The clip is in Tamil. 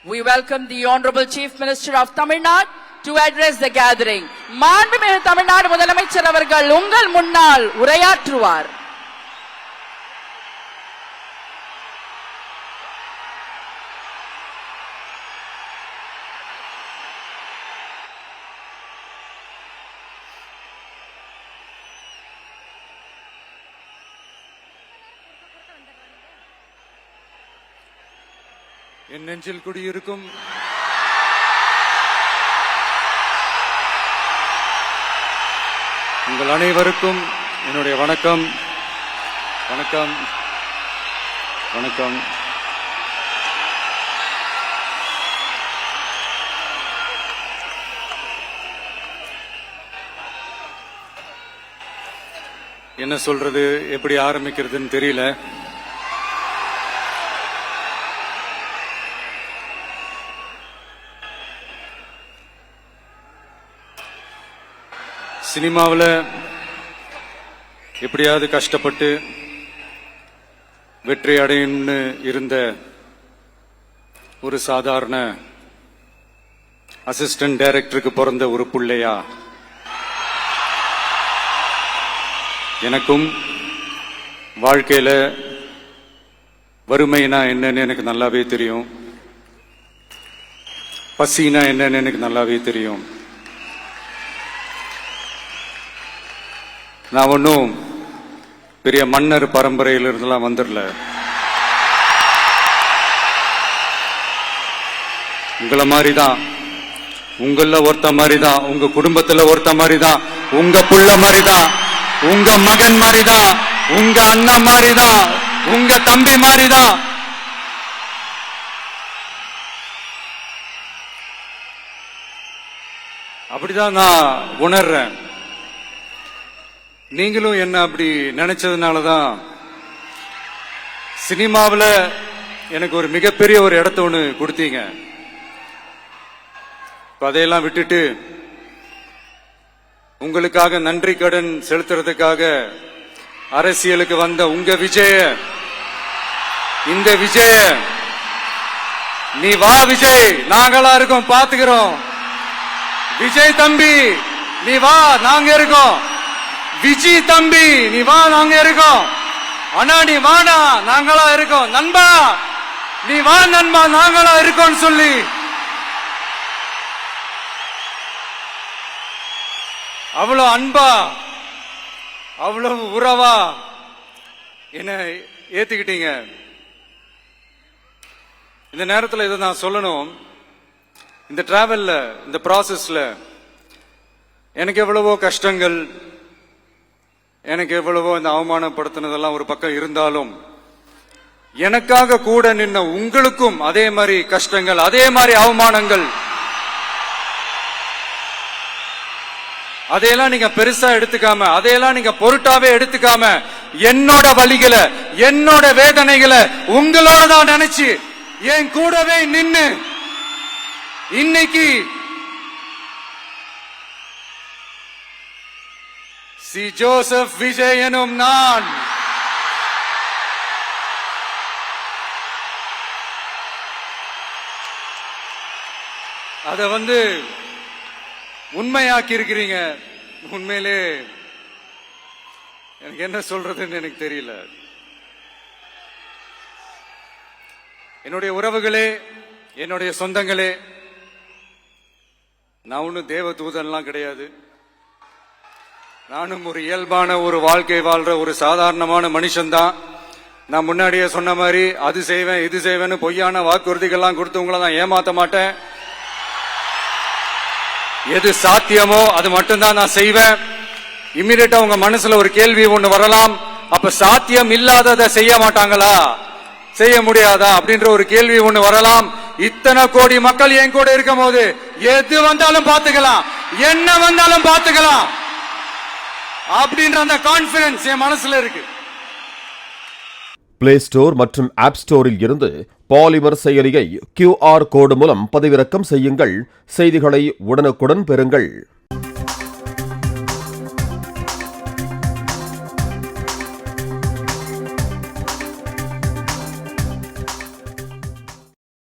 We welcome the Honorable Chief Minister of Tamil Nadu to address the gathering. மாண்புமிகு தமிழ்நாடு முதலமைச்சர் அவர்கள் உங்கள் முன்னால் உரையாற்றுவார். என் நெஞ்சில் குடியிருக்கும் உங்கள் அனைவருக்கும் என்னுடைய வணக்கம். வணக்கம் வணக்கம். என்ன சொல்றது, எப்படி ஆரம்பிக்கிறதுன்னு தெரியல. சினிமாவில் எப்படியாவது கஷ்டப்பட்டு வெற்றி அடையணும்னு இருந்த ஒரு சாதாரண அசிஸ்டன்ட் டைரக்டருக்கு பிறந்த ஒரு புள்ளையா எனக்கும் வாழ்க்கையில வறுமைனா என்னன்னு எனக்கு நல்லாவே தெரியும், பசினா என்னன்னு எனக்கு நல்லாவே தெரியும். நான் ஒன்னும் பெரிய மன்னர் பரம்பரையில இருந்தெல்லாம் வந்துடல. உங்களை மாதிரிதான், உங்கள ஒருத்த மாதிரிதான், உங்க குடும்பத்துல ஒருத்த மாதிரிதான், உங்க புள்ள மாதிரிதான், உங்க மகன் மாதிரிதான், உங்க அண்ணா மாதிரிதான், உங்க தம்பி மாதிரிதான். அப்படிதான் நான் உணர்றேன். நீங்களும் என்ன அப்படி நினைச்சதுனாலதான் சினிமாவில் எனக்கு ஒரு மிகப்பெரிய ஒரு இடத்த ஒண்ணு கொடுத்தீங்க. அதையெல்லாம் விட்டுட்டு உங்களுக்காக நன்றி கடன் செலுத்துறதுக்காக அரசியலுக்கு வந்த உங்க விஜய, இந்த விஜய, நீ வா விஜய், நாங்களா இருக்கோம், பாத்துக்கிறோம். விஜய் தம்பி நீ வா, நாங்க இருக்கோம். விஜய் தம்பி நீ வா, நாங்க இருக்கோம். அண்ணா நீ வாடா, நாங்களா இருக்கோம். நண்பா நீ வா நண்பா, நாங்களா இருக்கோம் சொல்லி அவ்வளவு அன்பா, அவ்வளவு உறவா என்ன ஏத்துக்கிட்டீங்க. இந்த நேரத்தில் இதை நான் சொல்லணும். இந்த டிராவல்ல, இந்த ப்ராசஸ்ல எனக்கு எவ்வளவோ கஷ்டங்கள், எனக்கு எவ்வளவோ இந்த அவமானப்படுத்தினதெல்லாம் ஒரு பக்கம் இருந்தாலும் எனக்காக கூட நின்ன உங்களுக்கும் அதே மாதிரி கஷ்டங்கள், அதே மாதிரி அவமானங்கள், அதையெல்லாம் நீங்க பெருசா எடுத்துக்காம, அதையெல்லாம் நீங்க பொருட்டாவே எடுத்துக்காம, என்னோட வலிகளை, என்னோட வேதனைகளை உங்களோட தான் நினைச்சு என் கூடவே நின்னு இன்னைக்கு சி ஜோசப் விஜய் எனும் நான் அத உண்மையாக்கி இருக்கிறீங்க. உண்மையிலே எனக்கு என்ன சொல்றதுன்னு எனக்கு தெரியல. என்னுடைய உறவுகளே, என்னுடைய சொந்தங்களே, நான் ஒன்னும் தேவ தூதன்லாம் கிடையாது. நானும் ஒரு இயல்பான ஒரு வாழ்க்கை வாழ்ற ஒரு சாதாரணமான மனுஷன்தான். நான் முன்னாடியே சொன்ன மாதிரி அது செய்வேன் இது செய்வேன்னு பொய்யான வாக்குறுதிகள்லாம் கொடுத்து உங்களை நான் ஏமாத்த மாட்டேன். எது சாத்தியமோ அது மட்டும்தான் நான் செய்வேன். இம்மிடியட்டா உங்க மனசுல ஒரு கேள்வி ஒண்ணு வரலாம், அப்ப சாத்தியம் இல்லாததை செய்ய மாட்டாங்களா, செய்ய முடியாதா அப்படின்ற ஒரு கேள்வி ஒண்ணு வரலாம். இத்தனை கோடி மக்கள் என் கூட இருக்கும் போது எது வந்தாலும் பாத்துக்கலாம், என்ன வந்தாலும் பாத்துக்கலாம் அப்படின்ற அந்த கான்பிடன்ஸ் என் மனசுல இருக்கு. பிளே ஸ்டோர் மற்றும் ஆப் ஸ்டோரில் இருந்து பாலிமர் செயலியை QR கோடு மூலம் பதிவிறக்கம் செய்யுங்கள். செய்திகளை உடனுக்குடன் பெறுங்கள்.